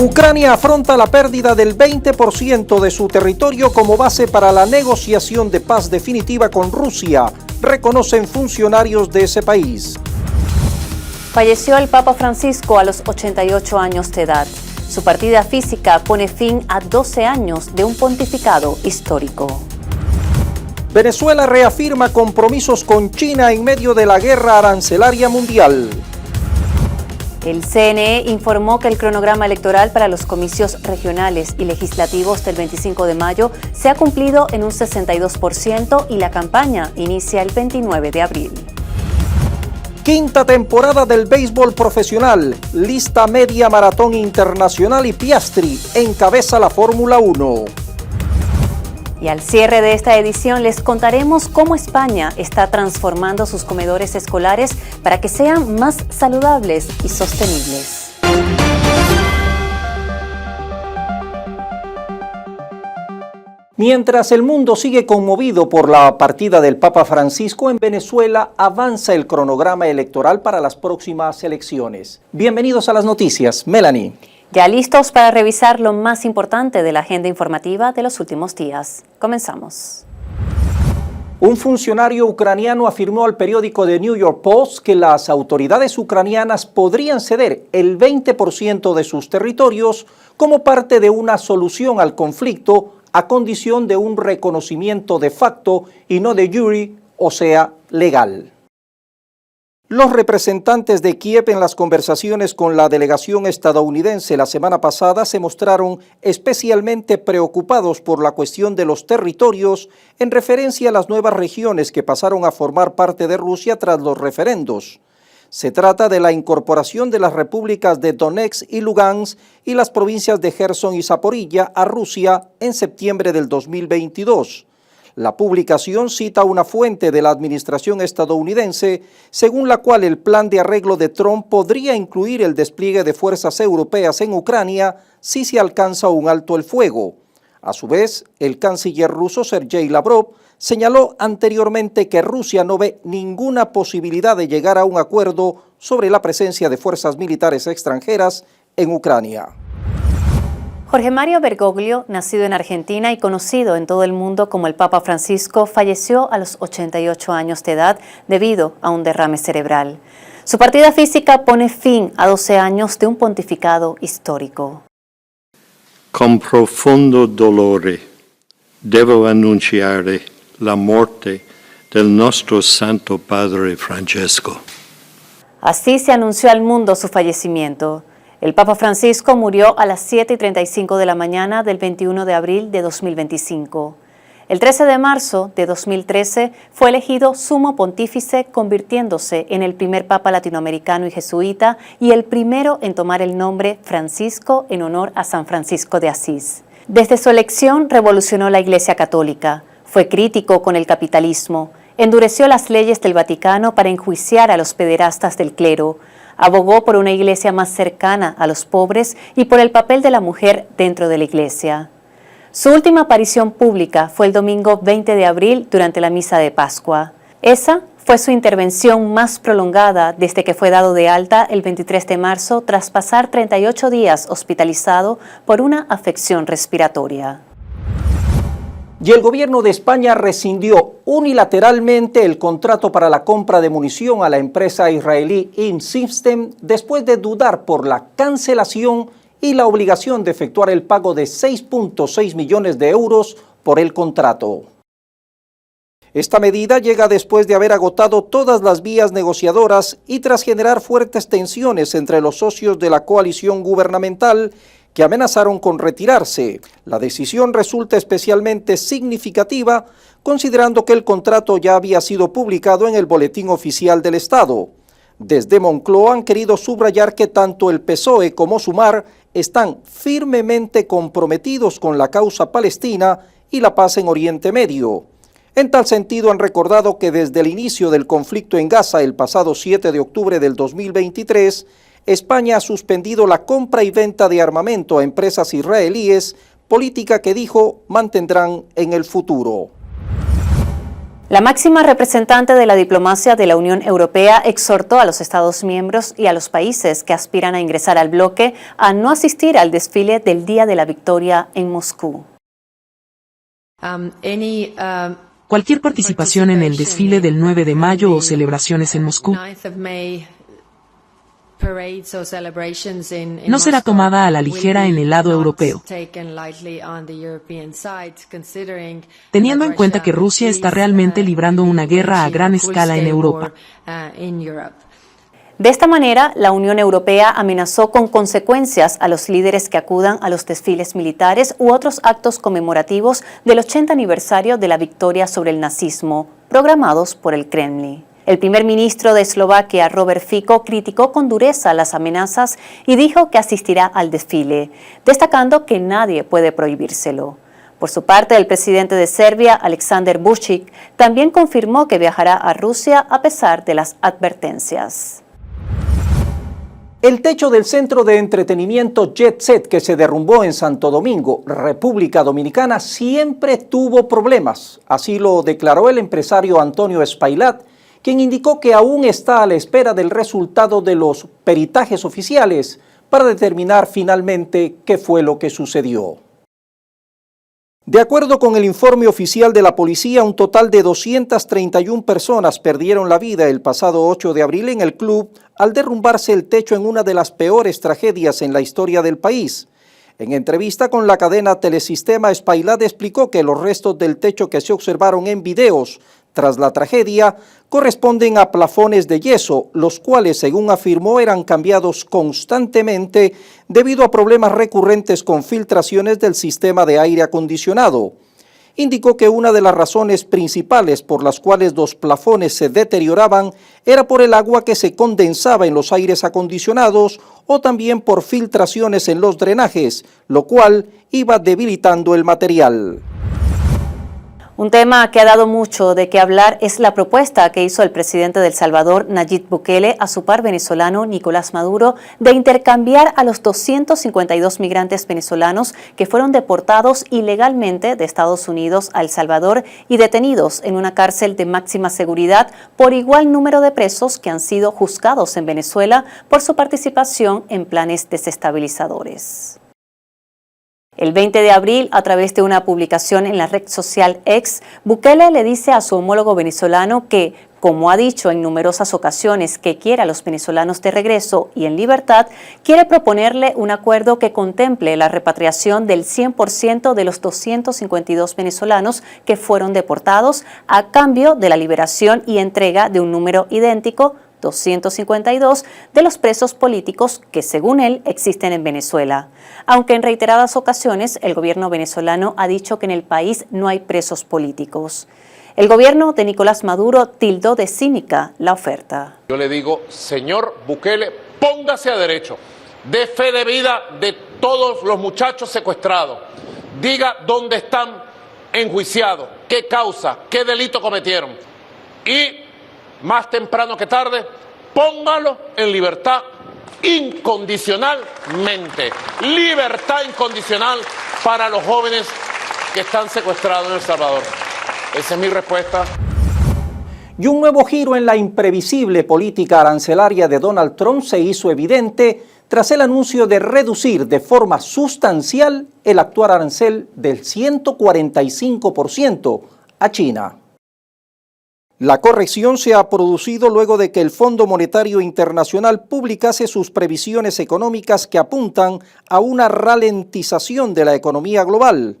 Ucrania afronta la pérdida del 20% de su territorio como base para la negociación de paz definitiva con Rusia, reconocen funcionarios de ese país. Falleció el Papa Francisco a los 88 años de edad. Su partida física pone fin a 12 años de un pontificado histórico. Venezuela reafirma compromisos con China en medio de la guerra arancelaria mundial. El CNE informó que el cronograma electoral para los comicios regionales y legislativos del 25 de mayo se ha cumplido en un 62% y la campaña inicia el 29 de abril. Quinta temporada del béisbol profesional, lista media maratón internacional y Piastri encabeza la Fórmula 1. Y al cierre de esta edición les contaremos cómo España está transformando sus comedores escolares para que sean más saludables y sostenibles. Mientras el mundo sigue conmovido por la partida del Papa Francisco, en Venezuela avanza el cronograma electoral para las próximas elecciones. Bienvenidos a las noticias. Melanie. Ya listos para revisar lo más importante de la agenda informativa de los últimos días. Comenzamos. Un funcionario ucraniano afirmó al periódico The New York Post que las autoridades ucranianas podrían ceder el 20% de sus territorios como parte de una solución al conflicto a condición de un reconocimiento de facto y no de jure, o sea, legal. Los representantes de Kiev en las conversaciones con la delegación estadounidense la semana pasada se mostraron especialmente preocupados por la cuestión de los territorios en referencia a las nuevas regiones que pasaron a formar parte de Rusia tras los referendos. Se trata de la incorporación de las repúblicas de Donetsk y Lugansk y las provincias de Gerson y Zaporilla a Rusia en septiembre del 2022. La publicación cita una fuente de la administración estadounidense, según la cual el plan de arreglo de Trump podría incluir el despliegue de fuerzas europeas en Ucrania si se alcanza un alto el fuego. A su vez, el canciller ruso Sergei Lavrov señaló anteriormente que Rusia no ve ninguna posibilidad de llegar a un acuerdo sobre la presencia de fuerzas militares extranjeras en Ucrania. Jorge Mario Bergoglio, nacido en Argentina y conocido en todo el mundo como el Papa Francisco, falleció a los 88 años de edad debido a un derrame cerebral. Su partida física pone fin a 12 años de un pontificado histórico. Con profondo dolore devo annunciare la morte del nostro Santo Padre Francesco. Así se anunció al mundo su fallecimiento. El Papa Francisco murió a las 7:35 de la mañana del 21 de abril de 2025. El 13 de marzo de 2013 fue elegido sumo pontífice, convirtiéndose en el primer papa latinoamericano y jesuita y el primero en tomar el nombre Francisco en honor a San Francisco de Asís. Desde su elección revolucionó la Iglesia Católica, fue crítico con el capitalismo, endureció las leyes del Vaticano para enjuiciar a los pederastas del clero, abogó por una iglesia más cercana a los pobres y por el papel de la mujer dentro de la iglesia. Su última aparición pública fue el domingo 20 de abril durante la misa de Pascua. Esa fue su intervención más prolongada desde que fue dado de alta el 23 de marzo tras pasar 38 días hospitalizado por una afección respiratoria. Y el gobierno de España rescindió unilateralmente el contrato para la compra de munición a la empresa israelí InSystem después de dudar por la cancelación y la obligación de efectuar el pago de 6.6 millones de euros por el contrato. Esta medida llega después de haber agotado todas las vías negociadoras y tras generar fuertes tensiones entre los socios de la coalición gubernamental que amenazaron con retirarse. La decisión resulta especialmente significativa considerando que el contrato ya había sido publicado en el Boletín Oficial del Estado. Desde Moncloa han querido subrayar que tanto el PSOE como Sumar están firmemente comprometidos con la causa palestina y la paz en Oriente Medio. En tal sentido han recordado que desde el inicio del conflicto en Gaza el pasado 7 de octubre del 2023, España ha suspendido la compra y venta de armamento a empresas israelíes, política que dijo mantendrán en el futuro. La máxima representante de la diplomacia de la Unión Europea exhortó a los Estados miembros y a los países que aspiran a ingresar al bloque a no asistir al desfile del Día de la Victoria en Moscú. Cualquier participación en el desfile del 9 de mayo o celebraciones en Moscú no será tomada a la ligera en el lado europeo, teniendo en cuenta que Rusia está realmente librando una guerra a gran escala en Europa. De esta manera, la Unión Europea amenazó con consecuencias a los líderes que acudan a los desfiles militares u otros actos conmemorativos del 80 aniversario de la victoria sobre el nazismo, programados por el Kremlin. El primer ministro de Eslovaquia, Robert Fico, criticó con dureza las amenazas y dijo que asistirá al desfile, destacando que nadie puede prohibírselo. Por su parte, el presidente de Serbia, Aleksandar Vučić, también confirmó que viajará a Rusia a pesar de las advertencias. El techo del centro de entretenimiento Jet Set que se derrumbó en Santo Domingo, República Dominicana, siempre tuvo problemas. Así lo declaró el empresario Antonio Espailat, quien indicó que aún está a la espera del resultado de los peritajes oficiales para determinar finalmente qué fue lo que sucedió. De acuerdo con el informe oficial de la policía, un total de 231 personas perdieron la vida el pasado 8 de abril en el club al derrumbarse el techo en una de las peores tragedias en la historia del país. En entrevista con la cadena Telesistema, Espailat explicó que los restos del techo que se observaron en videos tras la tragedia corresponden a plafones de yeso, los cuales, según afirmó, eran cambiados constantemente debido a problemas recurrentes con filtraciones del sistema de aire acondicionado. Indicó que una de las razones principales por las cuales los plafones se deterioraban era por el agua que se condensaba en los aires acondicionados o también por filtraciones en los drenajes, lo cual iba debilitando el material. Un tema que ha dado mucho de qué hablar es la propuesta que hizo el presidente de El Salvador, Nayib Bukele, a su par venezolano, Nicolás Maduro, de intercambiar a los 252 migrantes venezolanos que fueron deportados ilegalmente de Estados Unidos a El Salvador y detenidos en una cárcel de máxima seguridad por igual número de presos que han sido juzgados en Venezuela por su participación en planes desestabilizadores. El 20 de abril, a través de una publicación en la red social X, Bukele le dice a su homólogo venezolano que, como ha dicho en numerosas ocasiones que quiere a los venezolanos de regreso y en libertad, quiere proponerle un acuerdo que contemple la repatriación del 100% de los 252 venezolanos que fueron deportados a cambio de la liberación y entrega de un número idéntico, 252, de los presos políticos que, según él, existen en Venezuela. Aunque en reiteradas ocasiones el gobierno venezolano ha dicho que en el país no hay presos políticos. El gobierno de Nicolás Maduro tildó de cínica la oferta. Yo le digo, señor Bukele, póngase a derecho, dé fe de vida de todos los muchachos secuestrados, diga dónde están enjuiciados, qué causa, qué delito cometieron y más temprano que tarde, póngalo en libertad incondicionalmente. Libertad incondicional para los jóvenes que están secuestrados en El Salvador. Esa es mi respuesta. Y un nuevo giro en la imprevisible política arancelaria de Donald Trump se hizo evidente tras el anuncio de reducir de forma sustancial el actual arancel del 145% a China. La corrección se ha producido luego de que el Fondo Monetario Internacional publicase sus previsiones económicas que apuntan a una ralentización de la economía global.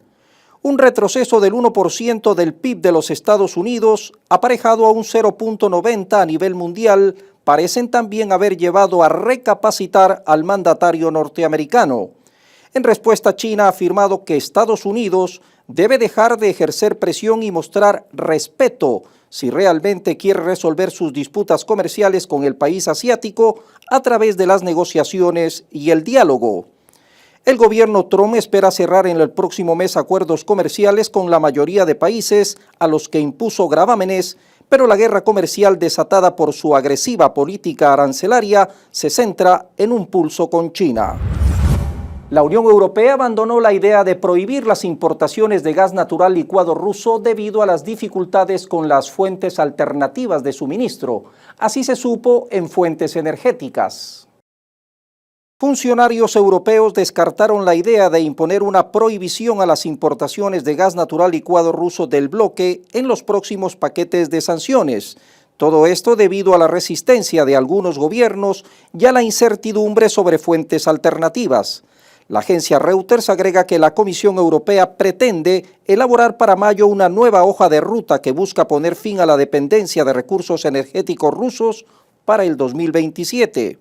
Un retroceso del 1% del PIB de los Estados Unidos, aparejado a un 0.90 a nivel mundial, parecen también haber llevado a recapacitar al mandatario norteamericano. En respuesta, China ha afirmado que Estados Unidos debe dejar de ejercer presión y mostrar respeto si realmente quiere resolver sus disputas comerciales con el país asiático a través de las negociaciones y el diálogo. El gobierno Trump espera cerrar en el próximo mes acuerdos comerciales con la mayoría de países a los que impuso gravámenes, pero la guerra comercial desatada por su agresiva política arancelaria se centra en un pulso con China. La Unión Europea abandonó la idea de prohibir las importaciones de gas natural licuado ruso debido a las dificultades con las fuentes alternativas de suministro. Así se supo en fuentes energéticas. Funcionarios europeos descartaron la idea de imponer una prohibición a las importaciones de gas natural licuado ruso del bloque en los próximos paquetes de sanciones. Todo esto debido a la resistencia de algunos gobiernos y a la incertidumbre sobre fuentes alternativas. La agencia Reuters agrega que la Comisión Europea pretende elaborar para mayo una nueva hoja de ruta que busca poner fin a la dependencia de recursos energéticos rusos para el 2027.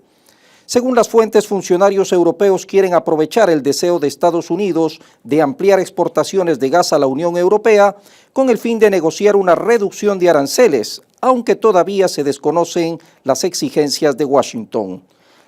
Según las fuentes, funcionarios europeos quieren aprovechar el deseo de Estados Unidos de ampliar exportaciones de gas a la Unión Europea con el fin de negociar una reducción de aranceles, aunque todavía se desconocen las exigencias de Washington.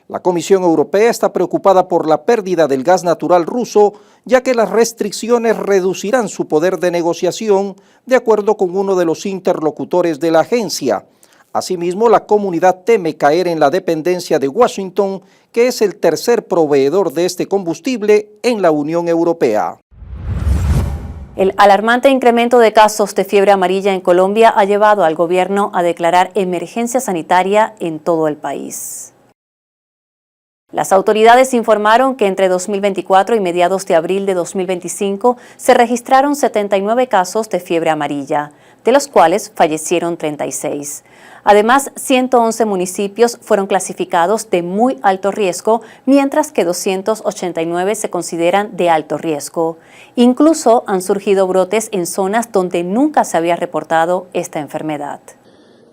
La Comisión Europea está preocupada por la pérdida del gas natural ruso, ya que las restricciones reducirán su poder de negociación, de acuerdo con uno de los interlocutores de la agencia. Asimismo, la comunidad teme caer en la dependencia de Washington, que es el tercer proveedor de este combustible en la Unión Europea. El alarmante incremento de casos de fiebre amarilla en Colombia ha llevado al gobierno a declarar emergencia sanitaria en todo el país. Las autoridades informaron que entre 2024 y mediados de abril de 2025 se registraron 79 casos de fiebre amarilla, de los cuales fallecieron 36. Además, 111 municipios fueron clasificados de muy alto riesgo, mientras que 289 se consideran de alto riesgo. Incluso han surgido brotes en zonas donde nunca se había reportado esta enfermedad.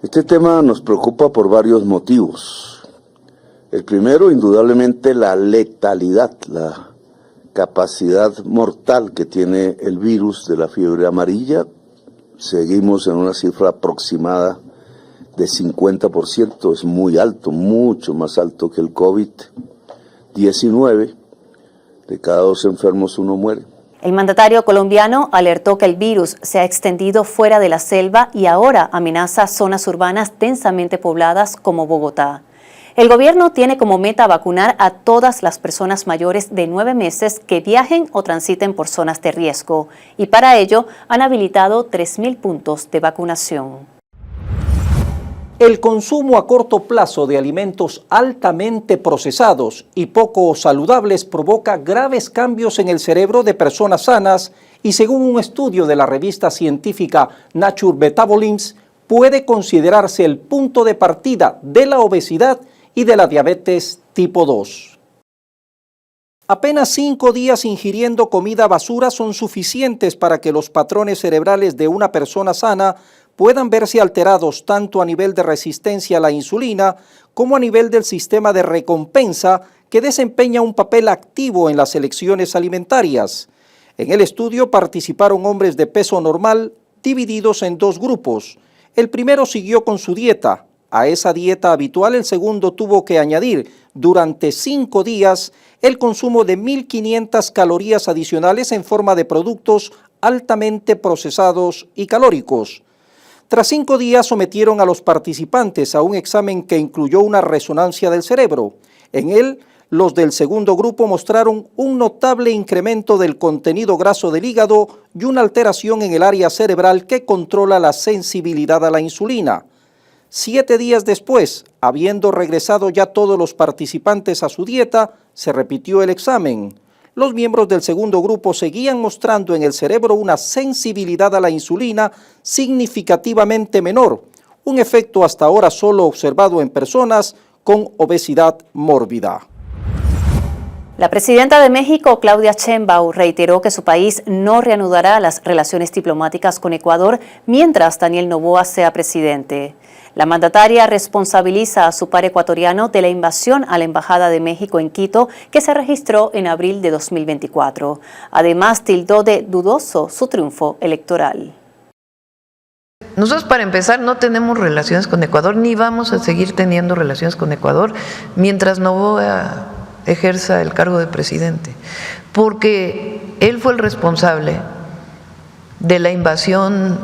Este tema nos preocupa por varios motivos. El primero, indudablemente, la letalidad, la capacidad mortal que tiene el virus de la fiebre amarilla. Seguimos en una cifra aproximada de 50%, es muy alto, mucho más alto que el COVID-19. De cada 2 enfermos, 1 muere. El mandatario colombiano alertó que el virus se ha extendido fuera de la selva y ahora amenaza zonas urbanas densamente pobladas como Bogotá. El gobierno tiene como meta vacunar a todas las personas mayores de 9 meses que viajen o transiten por zonas de riesgo, y para ello han habilitado 3.000 puntos de vacunación. El consumo a corto plazo de alimentos altamente procesados y poco saludables provoca graves cambios en el cerebro de personas sanas y, según un estudio de la revista científica Nature Metabolics, puede considerarse el punto de partida de la obesidad y de la diabetes tipo 2. Apenas 5 días ingiriendo comida basura son suficientes para que los patrones cerebrales de una persona sana puedan verse alterados tanto a nivel de resistencia a la insulina como a nivel del sistema de recompensa, que desempeña un papel activo en las elecciones alimentarias. En el estudio participaron hombres de peso normal divididos en 2 grupos. El primero siguió con su dieta. A esa dieta habitual, el segundo tuvo que añadir durante 5 días el consumo de 1.500 calorías adicionales en forma de productos altamente procesados y calóricos. Tras 5 días sometieron a los participantes a un examen que incluyó una resonancia del cerebro. En él, los del segundo grupo mostraron un notable incremento del contenido graso del hígado y una alteración en el área cerebral que controla la sensibilidad a la insulina. 7 días después, habiendo regresado ya todos los participantes a su dieta, se repitió el examen. Los miembros del segundo grupo seguían mostrando en el cerebro una sensibilidad a la insulina significativamente menor, un efecto hasta ahora solo observado en personas con obesidad mórbida. La presidenta de México, Claudia Sheinbaum, reiteró que su país no reanudará las relaciones diplomáticas con Ecuador mientras Daniel Noboa sea presidente. La mandataria responsabiliza a su par ecuatoriano de la invasión a la Embajada de México en Quito, que se registró en abril de 2024. Además, tildó de dudoso su triunfo electoral. Nosotros, para empezar, no tenemos relaciones con Ecuador, ni vamos a seguir teniendo relaciones con Ecuador mientras Noboa ejerza el cargo de presidente, porque él fue el responsable de la invasión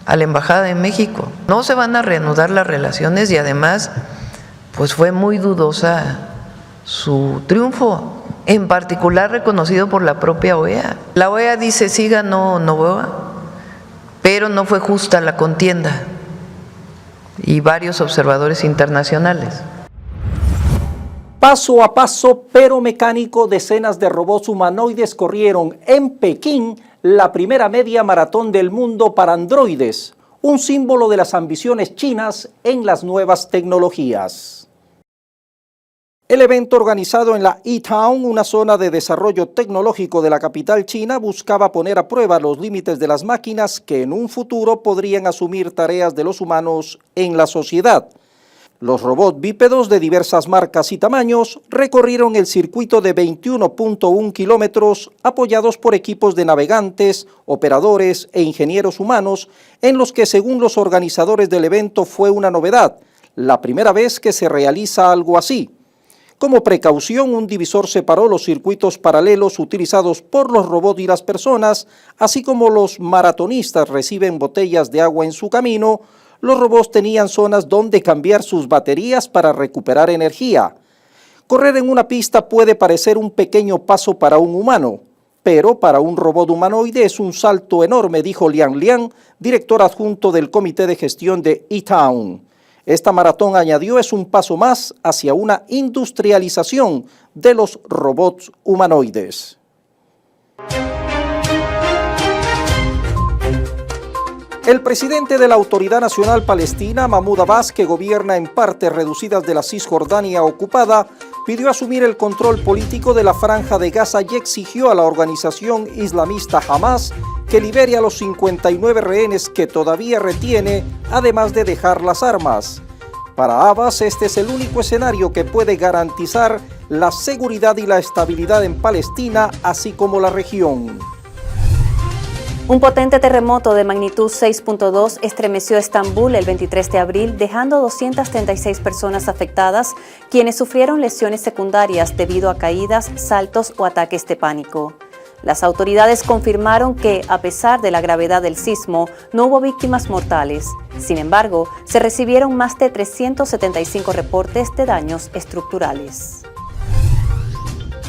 a la Embajada de México. No se van a reanudar las relaciones y además pues fue muy dudosa su triunfo en particular reconocido por la propia OEA. La OEA dice sí ganó Noboa, pero no fue justa la contienda, y varios observadores internacionales. Paso a paso, pero mecánico, decenas de robots humanoides corrieron en Pekín la primera media maratón del mundo para androides, un símbolo de las ambiciones chinas en las nuevas tecnologías. El evento, organizado en la E-Town, una zona de desarrollo tecnológico de la capital china, buscaba poner a prueba los límites de las máquinas que en un futuro podrían asumir tareas de los humanos en la sociedad. Los robots bípedos de diversas marcas y tamaños recorrieron el circuito de 21.1 kilómetros apoyados por equipos de navegantes, operadores e ingenieros humanos, en los que, según los organizadores del evento, fue una novedad, la primera vez que se realiza algo así. Como precaución, un divisor separó los circuitos paralelos utilizados por los robots y las personas, así como los maratonistas reciben botellas de agua en su camino. Los robots tenían zonas donde cambiar sus baterías para recuperar energía. Correr en una pista puede parecer un pequeño paso para un humano, pero para un robot humanoide es un salto enorme, dijo Liang Liang, director adjunto del Comité de Gestión de E-Town. Esta maratón, añadió, es un paso más hacia una industrialización de los robots humanoides. El presidente de la Autoridad Nacional Palestina, Mahmoud Abbas, que gobierna en partes reducidas de la Cisjordania ocupada, pidió asumir el control político de la Franja de Gaza y exigió a la organización islamista Hamas que libere a los 59 rehenes que todavía retiene, además de dejar las armas. Para Abbas, este es el único escenario que puede garantizar la seguridad y la estabilidad en Palestina, así como la región. Un potente terremoto de magnitud 6.2 estremeció Estambul el 23 de abril, dejando 236 personas afectadas, quienes sufrieron lesiones secundarias debido a caídas, saltos o ataques de pánico. Las autoridades confirmaron que, a pesar de la gravedad del sismo, no hubo víctimas mortales. Sin embargo, se recibieron más de 375 reportes de daños estructurales.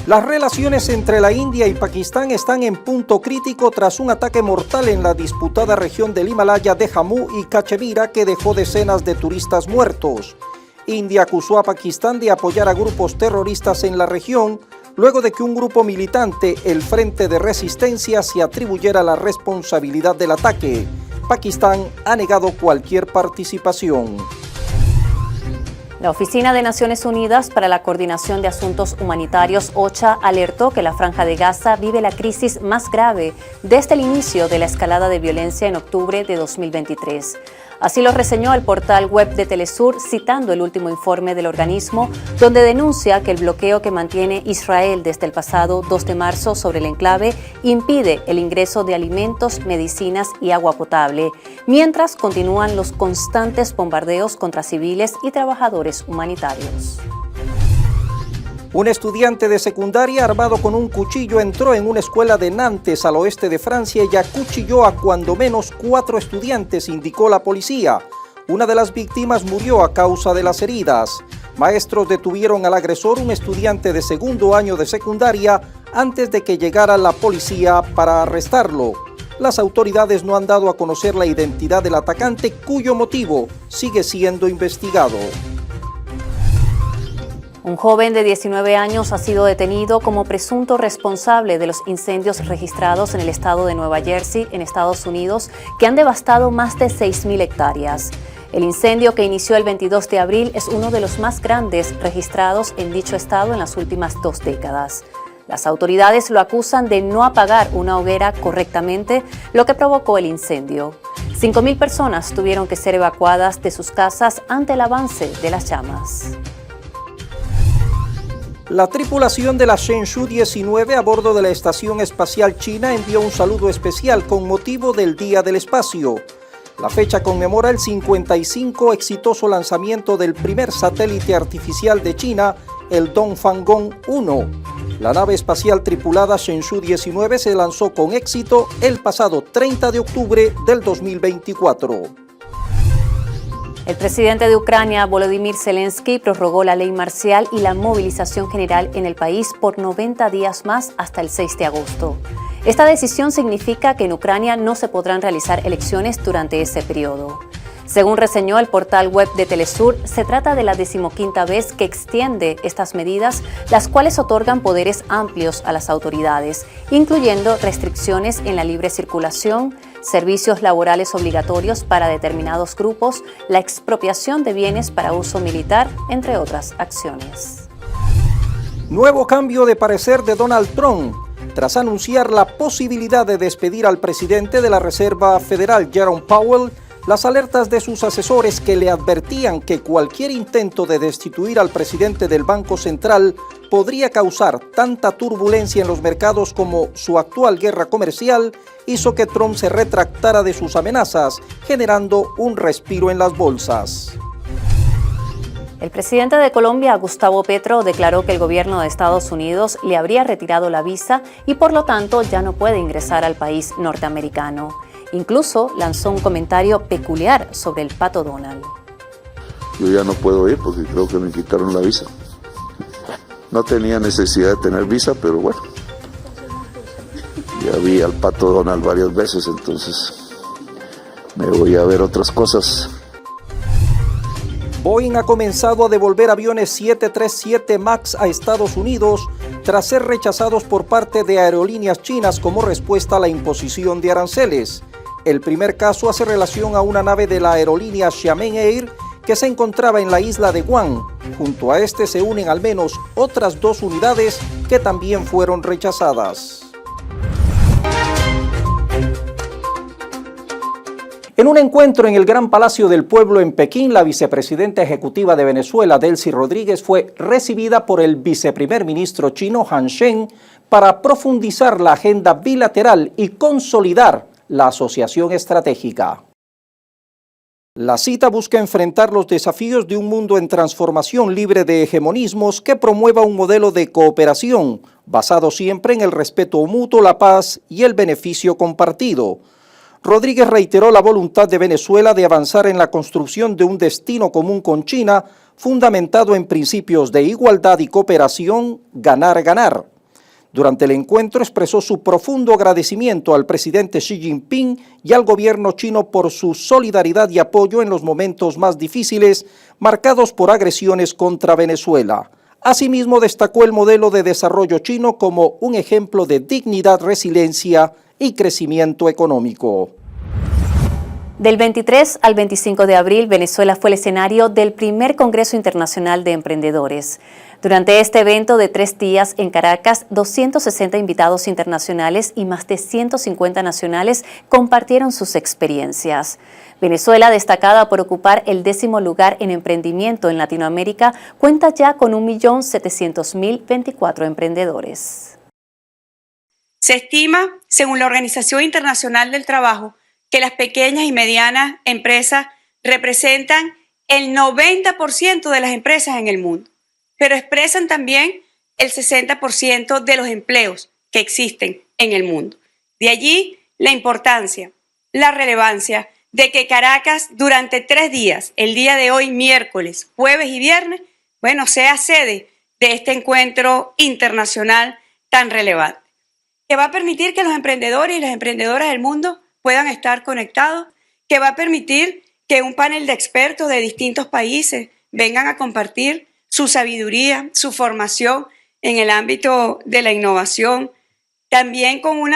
Las relaciones entre la India y Pakistán están en punto crítico tras un ataque mortal en la disputada región del Himalaya de Jammu y Cachemira que dejó decenas de turistas muertos. India acusó a Pakistán de apoyar a grupos terroristas en la región, luego de que un grupo militante, el Frente de Resistencia, se atribuyera la responsabilidad del ataque. Pakistán ha negado cualquier participación. La Oficina de Naciones Unidas para la Coordinación de Asuntos Humanitarios, OCHA, alertó que la Franja de Gaza vive la crisis más grave desde el inicio de la escalada de violencia en octubre de 2023. Así lo reseñó el portal web de Telesur, citando el último informe del organismo, donde denuncia que el bloqueo que mantiene Israel desde el pasado 2 de marzo sobre el enclave impide el ingreso de alimentos, medicinas y agua potable, mientras continúan los constantes bombardeos contra civiles y trabajadores humanitarios. Un estudiante de secundaria armado con un cuchillo entró en una escuela de Nantes, al oeste de Francia, y acuchilló a cuando menos 4 estudiantes, indicó la policía. Una de las víctimas murió a causa de las heridas. Maestros detuvieron al agresor, un estudiante de segundo año de secundaria, antes de que llegara la policía para arrestarlo. Las autoridades no han dado a conocer la identidad del atacante, cuyo motivo sigue siendo investigado. Un joven de 19 años ha sido detenido como presunto responsable de los incendios registrados en el estado de Nueva Jersey, en Estados Unidos, que han devastado más de 6.000 hectáreas. El incendio, que inició el 22 de abril, es uno de los más grandes registrados en dicho estado en las últimas 2 décadas. Las autoridades lo acusan de no apagar una hoguera correctamente, lo que provocó el incendio. 5.000 personas tuvieron que ser evacuadas de sus casas ante el avance de las llamas. La tripulación de la Shenzhou 19 a bordo de la Estación Espacial China envió un saludo especial con motivo del Día del Espacio. La fecha conmemora el 55 exitoso lanzamiento del primer satélite artificial de China, el Dongfang 1. La nave espacial tripulada Shenzhou 19 se lanzó con éxito el pasado 30 de octubre del 2024. El presidente de Ucrania, Volodymyr Zelensky, prorrogó la ley marcial y la movilización general en el país por 90 días más hasta el 6 de agosto. Esta decisión significa que en Ucrania no se podrán realizar elecciones durante ese periodo. Según reseñó el portal web de Telesur, se trata de la 15ª vez que extiende estas medidas, las cuales otorgan poderes amplios a las autoridades, incluyendo restricciones en la libre circulación, servicios laborales obligatorios para determinados grupos, la expropiación de bienes para uso militar, entre otras acciones. Nuevo cambio de parecer de Donald Trump, tras anunciar la posibilidad de despedir al presidente de la Reserva Federal, Jerome Powell. Las alertas de sus asesores que le advertían que cualquier intento de destituir al presidente del Banco Central podría causar tanta turbulencia en los mercados como su actual guerra comercial hizo que Trump se retractara de sus amenazas, generando un respiro en las bolsas. El presidente de Colombia, Gustavo Petro, declaró que el gobierno de Estados Unidos le habría retirado la visa y por lo tanto ya no puede ingresar al país norteamericano. Incluso lanzó un comentario peculiar sobre el Pato Donald. Yo ya no puedo ir porque creo que me quitaron la visa. No tenía necesidad de tener visa, pero bueno. Ya vi al Pato Donald varias veces, entonces me voy a ver otras cosas. Boeing ha comenzado a devolver aviones 737 MAX a Estados Unidos tras ser rechazados por parte de aerolíneas chinas como respuesta a la imposición de aranceles. El primer caso hace relación a una nave de la aerolínea Xiamen Air que se encontraba en la isla de Guam. Junto a este se unen al menos otras 2 unidades que también fueron rechazadas. En un encuentro en el Gran Palacio del Pueblo en Pekín, la vicepresidenta ejecutiva de Venezuela, Delcy Rodríguez, fue recibida por el viceprimer ministro chino Han Zheng para profundizar la agenda bilateral y consolidar la asociación estratégica. La cita busca enfrentar los desafíos de un mundo en transformación libre de hegemonismos que promueva un modelo de cooperación basado siempre en el respeto mutuo, la paz y el beneficio compartido. Rodríguez reiteró la voluntad de Venezuela de avanzar en la construcción de un destino común con China, fundamentado en principios de igualdad y cooperación, ganar-ganar. Durante el encuentro expresó su profundo agradecimiento al presidente Xi Jinping y al gobierno chino por su solidaridad y apoyo en los momentos más difíciles marcados por agresiones contra Venezuela. Asimismo, destacó el modelo de desarrollo chino como un ejemplo de dignidad, resiliencia y crecimiento económico. Del 23 al 25 de abril, Venezuela fue el escenario del primer Congreso Internacional de Emprendedores. Durante este evento de 3 días en Caracas, 260 invitados internacionales y más de 150 nacionales compartieron sus experiencias. Venezuela, destacada por ocupar el 10º lugar en emprendimiento en Latinoamérica, cuenta ya con 1.700.024 emprendedores. Se estima, según la Organización Internacional del Trabajo, que las pequeñas y medianas empresas representan el 90% de las empresas en el mundo, pero expresan también el 60% de los empleos que existen en el mundo. De allí la importancia, la relevancia de que Caracas durante 3 días, el día de hoy, miércoles, jueves y viernes, sea sede de este encuentro internacional tan relevante, que va a permitir que los emprendedores y las emprendedoras del mundo puedan estar conectados, que va a permitir que un panel de expertos de distintos países vengan a compartir su sabiduría, su formación en el ámbito de la innovación, también con un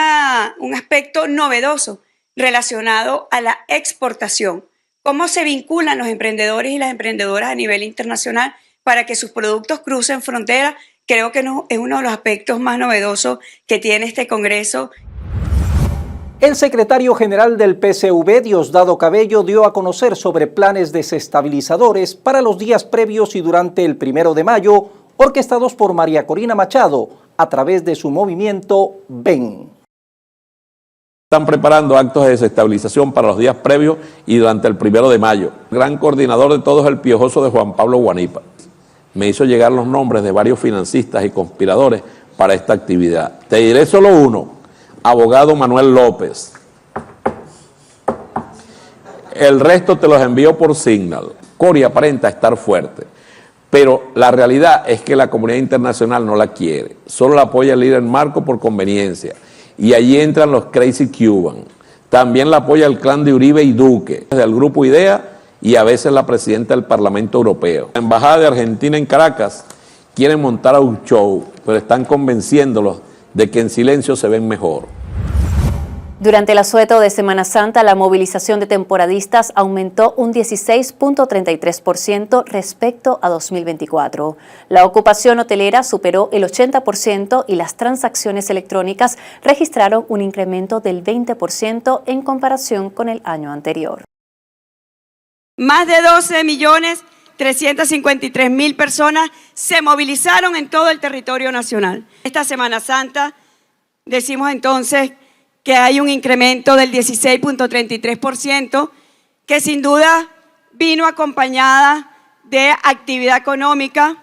aspecto novedoso relacionado a la exportación. Cómo se vinculan los emprendedores y las emprendedoras a nivel internacional para que sus productos crucen fronteras. Creo que es uno de los aspectos más novedosos que tiene este Congreso. El secretario general del PCV, Diosdado Cabello, dio a conocer sobre planes desestabilizadores para los días previos y durante el 1 de mayo, orquestados por María Corina Machado a través de su movimiento VEN. Están preparando actos de desestabilización para los días previos y durante el 1 de mayo. El gran coordinador de todos es el piojoso de Juan Pablo Guanipa. Me hizo llegar los nombres de varios financistas y conspiradores para esta actividad. Te diré solo uno: abogado Manuel López. El resto te los envío por Signal. escoria aparenta estar fuerte. Pero la realidad es que la comunidad internacional no la quiere, solo la apoya el líder Marcos por conveniencia. Y allí entran los Crazy Cuban. También la apoya el clan de Uribe y Duque, del grupo IDEA y a veces la presidenta del Parlamento Europeo. La Embajada de Argentina en Caracas quieren montar a un show, pero están convenciéndolos de que en silencio se ven mejor. Durante el asueto de Semana Santa, la movilización de temporadistas aumentó un 16.33% respecto a 2024. La ocupación hotelera superó el 80% y las transacciones electrónicas registraron un incremento del 20% en comparación con el año anterior. Más de 12.353.000 personas se movilizaron en todo el territorio nacional. Esta Semana Santa decimos entonces que hay un incremento del 16.33%, que sin duda vino acompañada de actividad económica.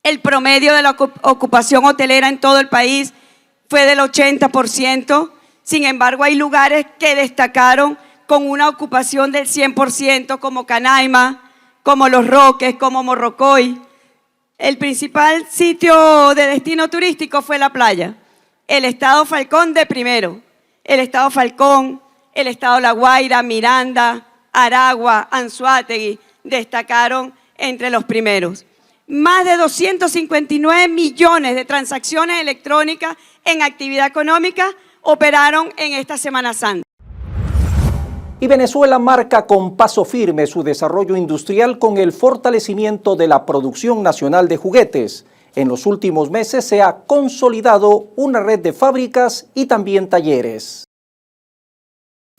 El promedio de la ocupación hotelera en todo el país fue del 80%. Sin embargo, hay lugares que destacaron con una ocupación del 100%, como Canaima, como Los Roques, como Morrocoy. El principal sitio de destino turístico fue la playa. El estado Falcón de primero. El estado Falcón, el estado La Guaira, Miranda, Aragua, Anzoátegui destacaron entre los primeros. Más de 259 millones de transacciones electrónicas en actividad económica operaron en esta Semana Santa. Y Venezuela marca con paso firme su desarrollo industrial con el fortalecimiento de la producción nacional de juguetes. En los últimos meses se ha consolidado una red de fábricas y también talleres.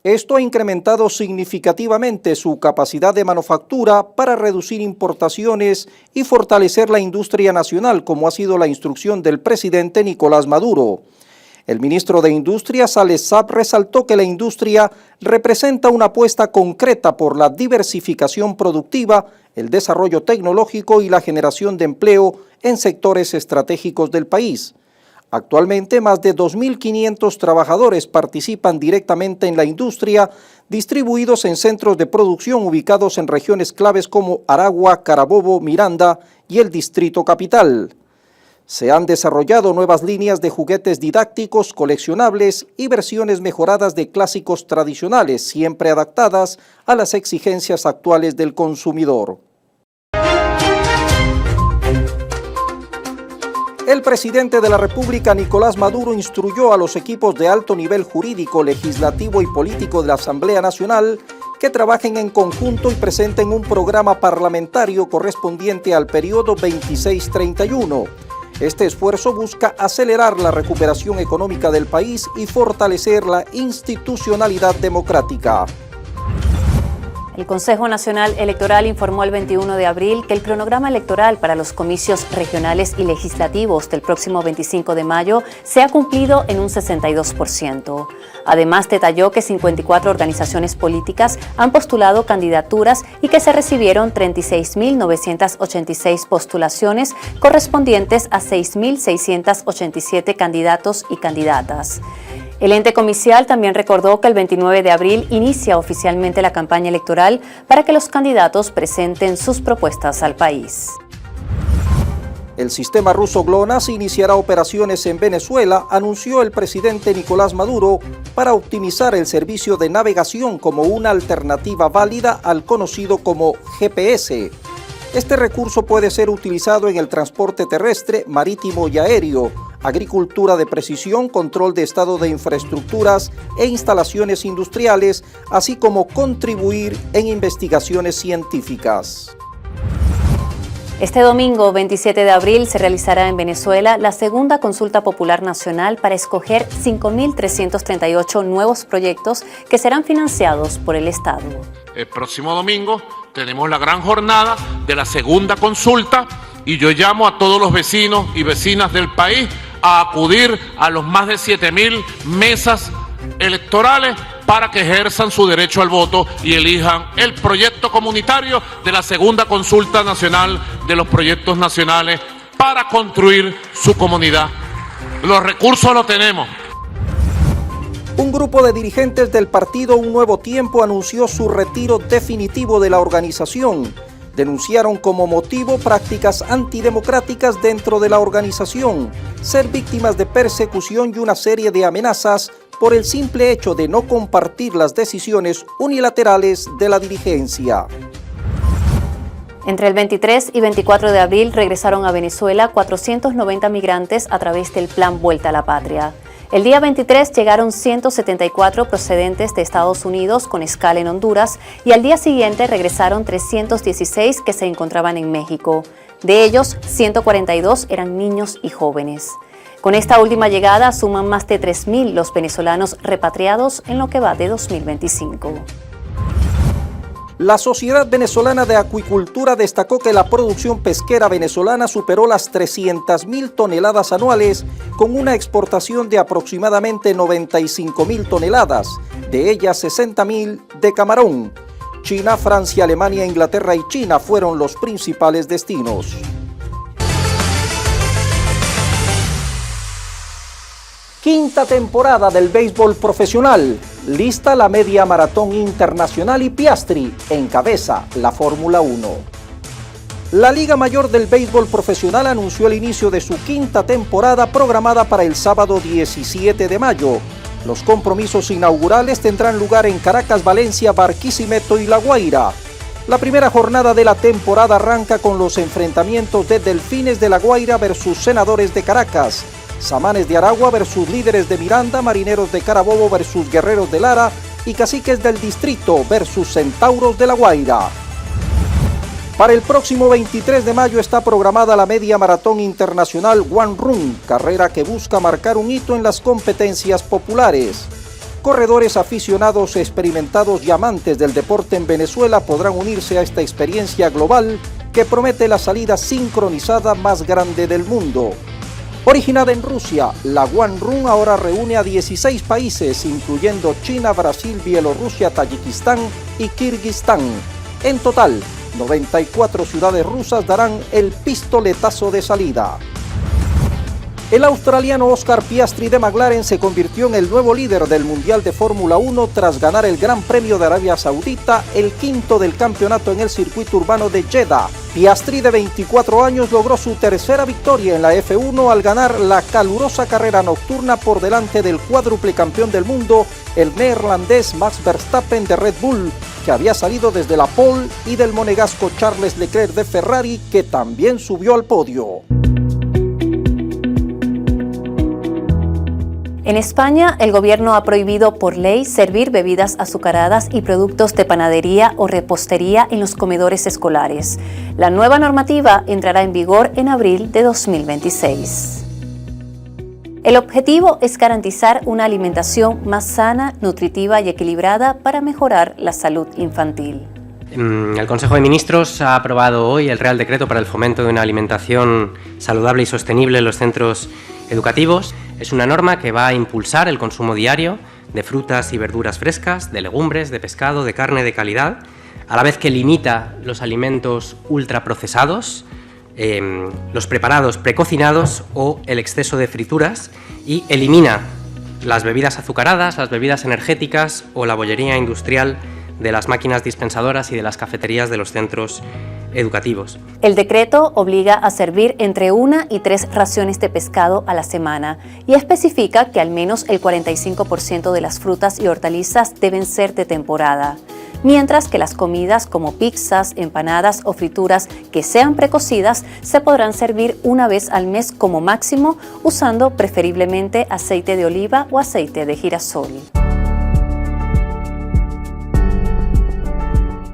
Esto ha incrementado significativamente su capacidad de manufactura para reducir importaciones y fortalecer la industria nacional, como ha sido la instrucción del presidente Nicolás Maduro. El ministro de Industria, Sales Saab, resaltó que la industria representa una apuesta concreta por la diversificación productiva, el desarrollo tecnológico y la generación de empleo en sectores estratégicos del país. Actualmente, más de 2.500 trabajadores participan directamente en la industria, distribuidos en centros de producción ubicados en regiones claves como Aragua, Carabobo, Miranda y el Distrito Capital. Se han desarrollado nuevas líneas de juguetes didácticos, coleccionables y versiones mejoradas de clásicos tradicionales, siempre adaptadas a las exigencias actuales del consumidor. El presidente de la República, Nicolás Maduro, instruyó a los equipos de alto nivel jurídico, legislativo y político de la Asamblea Nacional que trabajen en conjunto y presenten un programa parlamentario correspondiente al periodo 26-31. Este esfuerzo busca acelerar la recuperación económica del país y fortalecer la institucionalidad democrática. El Consejo Nacional Electoral informó el 21 de abril que el cronograma electoral para los comicios regionales y legislativos del próximo 25 de mayo se ha cumplido en un 62%. Además, detalló que 54 organizaciones políticas han postulado candidaturas y que se recibieron 36.986 postulaciones correspondientes a 6.687 candidatos y candidatas. El ente comicial también recordó que el 29 de abril inicia oficialmente la campaña electoral para que los candidatos presenten sus propuestas al país. El sistema ruso GLONASS iniciará operaciones en Venezuela, anunció el presidente Nicolás Maduro, para optimizar el servicio de navegación como una alternativa válida al conocido como GPS. Este recurso puede ser utilizado en el transporte terrestre, marítimo y aéreo, agricultura de precisión, control de estado de infraestructuras e instalaciones industriales, así como contribuir en investigaciones científicas. Este domingo, 27 de abril, se realizará en Venezuela la segunda consulta popular nacional para escoger 5.338 nuevos proyectos que serán financiados por el Estado. El próximo domingo tenemos la gran jornada de la segunda consulta y yo llamo a todos los vecinos y vecinas del país a acudir a los más de 7.000 mesas electorales para que ejerzan su derecho al voto y elijan el proyecto comunitario de la segunda consulta nacional de los proyectos nacionales para construir su comunidad. Los recursos los tenemos. Un grupo de dirigentes del partido Un Nuevo Tiempo anunció su retiro definitivo de la organización. denunciaron como motivo prácticas antidemocráticas dentro de la organización, ser víctimas de persecución y una serie de amenazas por el simple hecho de no compartir las decisiones unilaterales de la dirigencia. Entre el 23 y 24 de abril regresaron a Venezuela 490 migrantes a través del Plan Vuelta a la Patria. El día 23 llegaron 174 procedentes de Estados Unidos con escala en Honduras y al día siguiente regresaron 316 que se encontraban en México. De ellos, 142 eran niños y jóvenes. Con esta última llegada suman más de 3.000 los venezolanos repatriados en lo que va de 2025. La Sociedad Venezolana de Acuicultura destacó que la producción pesquera venezolana superó las 300.000 toneladas anuales, con una exportación de aproximadamente 95.000 toneladas, de ellas 60.000 de camarón. China, Francia, Alemania, Inglaterra y China fueron los principales destinos. Quinta temporada del béisbol profesional. Lista la media maratón internacional y Piastri encabeza la Fórmula 1. La Liga Mayor del Béisbol Profesional anunció el inicio de su quinta temporada programada para el sábado 17 de mayo. Los compromisos inaugurales tendrán lugar en Caracas, Valencia, Barquisimeto y La Guaira. La primera jornada de la temporada arranca con los enfrentamientos de Delfines de La Guaira versus Senadores de Caracas, Samanes de Aragua versus Líderes de Miranda, Marineros de Carabobo versus Guerreros de Lara y Caciques del Distrito versus Centauros de La Guaira. Para el próximo 23 de mayo está programada la media maratón internacional One Run, carrera que busca marcar un hito en las competencias populares. Corredores aficionados, experimentados y amantes del deporte en Venezuela podrán unirse a esta experiencia global que promete la salida sincronizada más grande del mundo. Originada en Rusia, la One Run ahora reúne a 16 países, incluyendo China, Brasil, Bielorrusia, Tayikistán y Kirguistán. En total, 94 ciudades rusas darán el pistoletazo de salida. El australiano Oscar Piastri de McLaren se convirtió en el nuevo líder del Mundial de Fórmula 1 tras ganar el Gran Premio de Arabia Saudita, el quinto del campeonato en el circuito urbano de Jeddah. Piastri, de 24 años, logró su tercera victoria en la F1 al ganar la calurosa carrera nocturna por delante del cuádruple campeón del mundo, el neerlandés Max Verstappen de Red Bull, que había salido desde la pole, y del monegasco Charles Leclerc de Ferrari, que también subió al podio. En España, el gobierno ha prohibido por ley servir bebidas azucaradas y productos de panadería o repostería en los comedores escolares. La nueva normativa entrará en vigor en abril de 2026. El objetivo es garantizar una alimentación más sana, nutritiva y equilibrada para mejorar la salud infantil. El Consejo de Ministros ha aprobado hoy el Real Decreto para el fomento de una alimentación saludable y sostenible en los centros educativos. Es una norma que va a impulsar el consumo diario de frutas y verduras frescas, de legumbres, de pescado, de carne de calidad, a la vez que limita los alimentos ultraprocesados, los preparados precocinados o el exceso de frituras, y elimina las bebidas azucaradas, las bebidas energéticas o la bollería industrial de las máquinas dispensadoras y de las cafeterías de los centros educativos. El decreto obliga a servir entre 1 y 3 raciones de pescado a la semana y especifica que al menos el 45% de las frutas y hortalizas deben ser de temporada, mientras que las comidas como pizzas, empanadas o frituras que sean precocidas se podrán servir una vez al mes como máximo, usando preferiblemente aceite de oliva o aceite de girasol.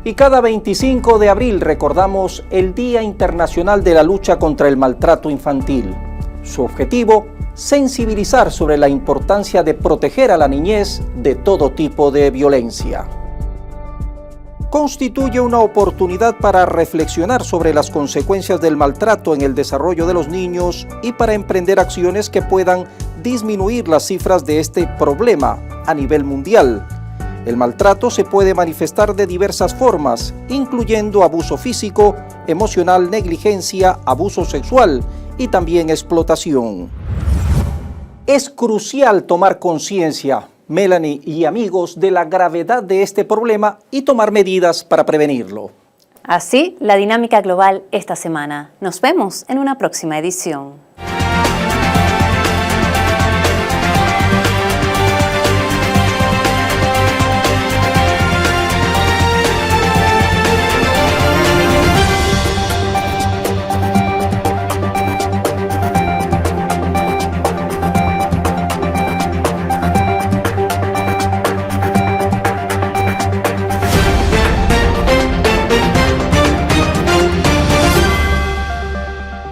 Y cada 25 de abril recordamos el Día Internacional de la Lucha contra el Maltrato Infantil. Su objetivo, sensibilizar sobre la importancia de proteger a la niñez de todo tipo de violencia. Constituye una oportunidad para reflexionar sobre las consecuencias del maltrato en el desarrollo de los niños y para emprender acciones que puedan disminuir las cifras de este problema a nivel mundial. El maltrato se puede manifestar de diversas formas, incluyendo abuso físico, emocional, negligencia, abuso sexual y también explotación. Es crucial tomar conciencia, Melanie y amigos, de la gravedad de este problema y tomar medidas para prevenirlo. Así, la dinámica global esta semana. Nos vemos en una próxima edición.